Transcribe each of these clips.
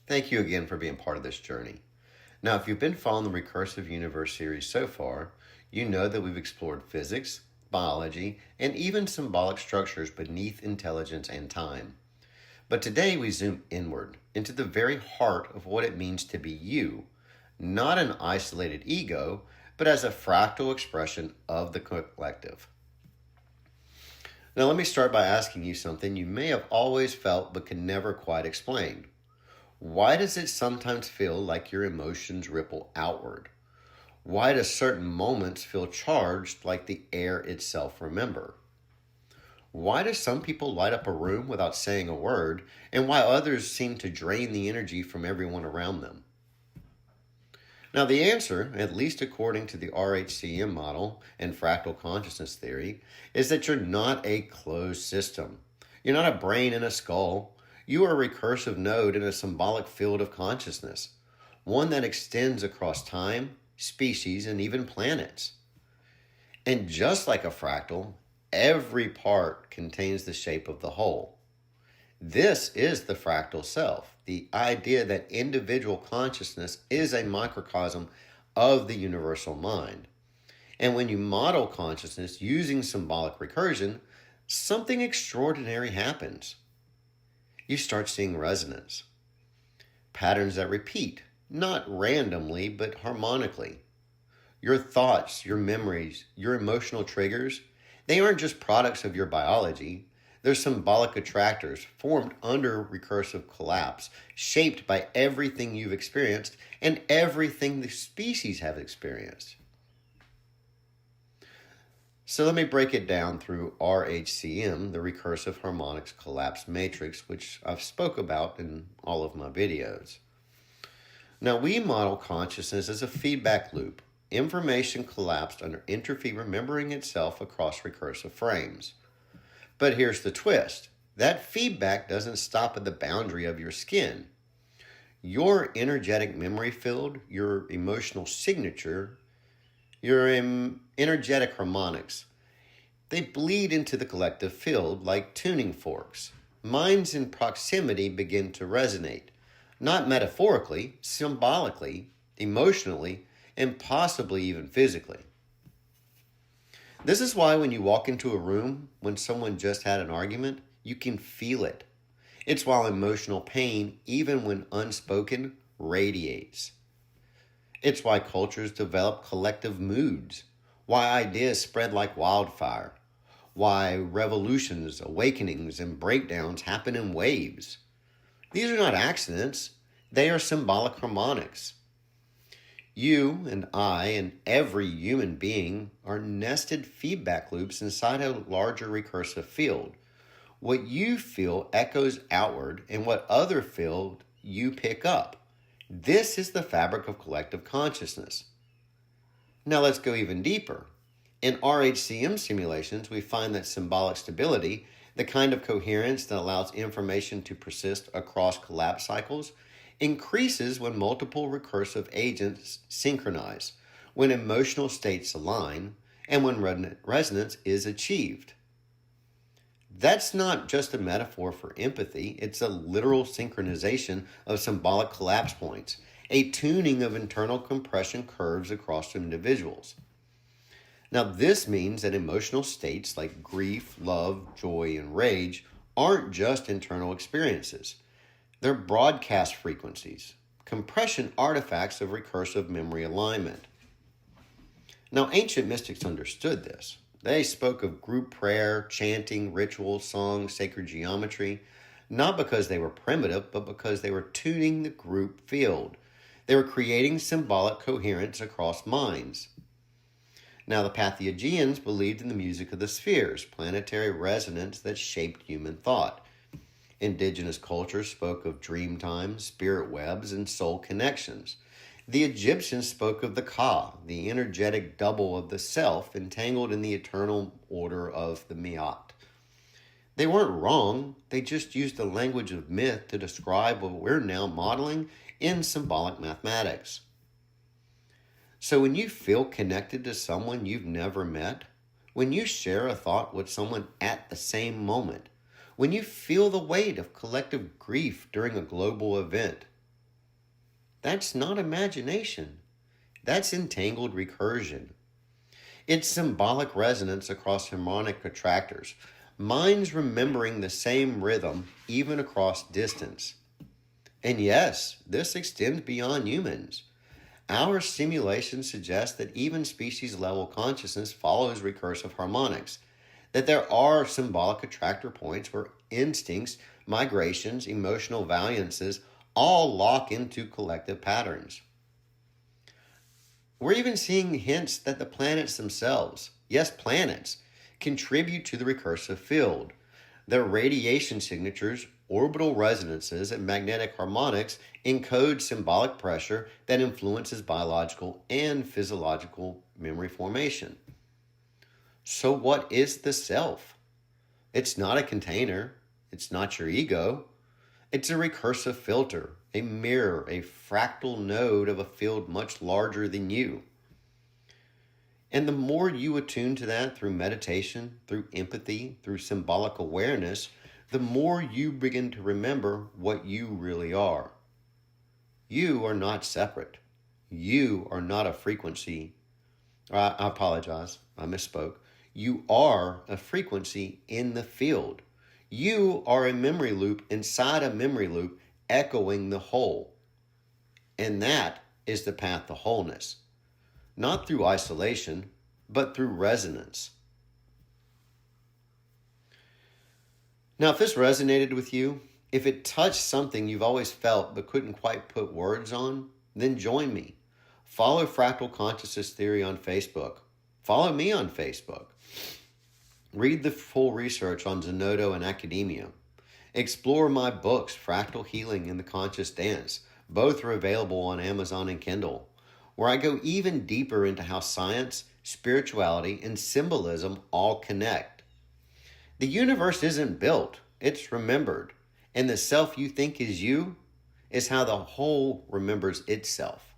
Thank you again for being part of this journey. Now, if you've been following the Recursive Universe series so far, you know that we've explored physics, biology, and even symbolic structures beneath intelligence and time. But today we zoom inward into the very heart of what it means to be you, not an isolated ego, but as a fractal expression of the collective. Now, let me start by asking you something you may have always felt but can never quite explain. Why does it sometimes feel like your emotions ripple outward? Why do certain moments feel charged like the air itself remember? Why do some people light up a room without saying a word, and why others seem to drain the energy from everyone around them? Now, the answer, at least according to the RHCM model and fractal consciousness theory, is that you're not a closed system. You're not a brain in a skull. You are a recursive node in a symbolic field of consciousness, one that extends across time, species, and even planets. And just like a fractal, every part contains the shape of the whole. This is the fractal self, the idea that individual consciousness is a microcosm of the universal mind. And when you model consciousness using symbolic recursion, something extraordinary happens. You start seeing resonance, patterns that repeat, not randomly, but harmonically. Your thoughts, your memories, your emotional triggers, they aren't just products of your biology. They're symbolic attractors formed under recursive collapse, shaped by everything you've experienced and everything the species have experienced. So let me break it down through RHCM, the Recursive Harmonic Collapse Matrix, which I've spoke about in all of my videos. Now, we model consciousness as a feedback loop, information collapsed under entropy remembering itself across recursive frames. But here's the twist. That feedback doesn't stop at the boundary of your skin. Your energetic memory field, your emotional signature, your energetic harmonics, they bleed into the collective field like tuning forks. Minds in proximity begin to resonate, not metaphorically, symbolically, emotionally, and possibly even physically. This is why when you walk into a room when someone just had an argument, you can feel it. It's why emotional pain, even when unspoken, radiates. It's why cultures develop collective moods, why ideas spread like wildfire, why revolutions, awakenings, and breakdowns happen in waves. These are not accidents, they are symbolic harmonics. You and I and every human being are nested feedback loops inside a larger recursive field. What you feel echoes outward, and what others feel you pick up. This is the fabric of collective consciousness. Now let's go even deeper. In RHCM simulations, we find that symbolic stability, the kind of coherence that allows information to persist across collapse cycles, increases when multiple recursive agents synchronize, when emotional states align, and when resonance is achieved. That's not just a metaphor for empathy, it's a literal synchronization of symbolic collapse points, a tuning of internal compression curves across individuals. Now, this means that emotional states like grief, love, joy, and rage aren't just internal experiences. They're broadcast frequencies, compression artifacts of recursive memory alignment. Now, ancient mystics understood this. They spoke of group prayer, chanting, ritual, song, sacred geometry, not because they were primitive, but because they were tuning the group field. They were creating symbolic coherence across minds. Now, the Paphiagians believed in the music of the spheres, planetary resonance that shaped human thought. Indigenous cultures spoke of dream time, spirit webs, and soul connections. The Egyptians spoke of the Ka, the energetic double of the self entangled in the eternal order of the Mi'at. They weren't wrong, they just used the language of myth to describe what we're now modeling in symbolic mathematics. So when you feel connected to someone you've never met, when you share a thought with someone at the same moment, when you feel the weight of collective grief during a global event, That's not imagination. That's entangled recursion. It's symbolic resonance across harmonic attractors. Minds remembering the same rhythm even across distance. And yes, this extends beyond humans. Our simulation suggests that even species-level consciousness follows recursive harmonics, that there are symbolic attractor points where instincts, migrations, emotional valiances all lock into collective patterns. We're even seeing hints that the planets themselves, yes, planets, contribute to the recursive field. Their radiation signatures, orbital resonances, and magnetic harmonics encode symbolic pressure that influences biological and physiological memory formation. So what is the self? It's not a container. It's not your ego. It's a recursive filter, a mirror, a fractal node of a field much larger than you. And the more you attune to that through meditation, through empathy, through symbolic awareness, the more you begin to remember what you really are. You are not separate. You are not a frequency. I apologize, I misspoke. You are a frequency in the field. You are a memory loop inside a memory loop echoing the whole. And that is the path to wholeness. Not through isolation, but through resonance. Now, if this resonated with you, if it touched something you've always felt but couldn't quite put words on, then join me. Follow Fractal Consciousness Theory on Facebook. Follow me on Facebook. Read the full research on Zenodo and academia. Explore my books, Fractal Healing and The Conscious Dance. Both are available on Amazon and Kindle, where I go even deeper into how science, spirituality, and symbolism all connect. The universe isn't built, it's remembered. And the self you think is you is how the whole remembers itself.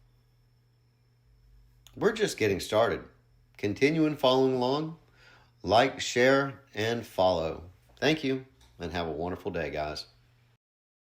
We're just getting started. Continue and following along. Like, share, and follow. Thank you, and have a wonderful day, guys.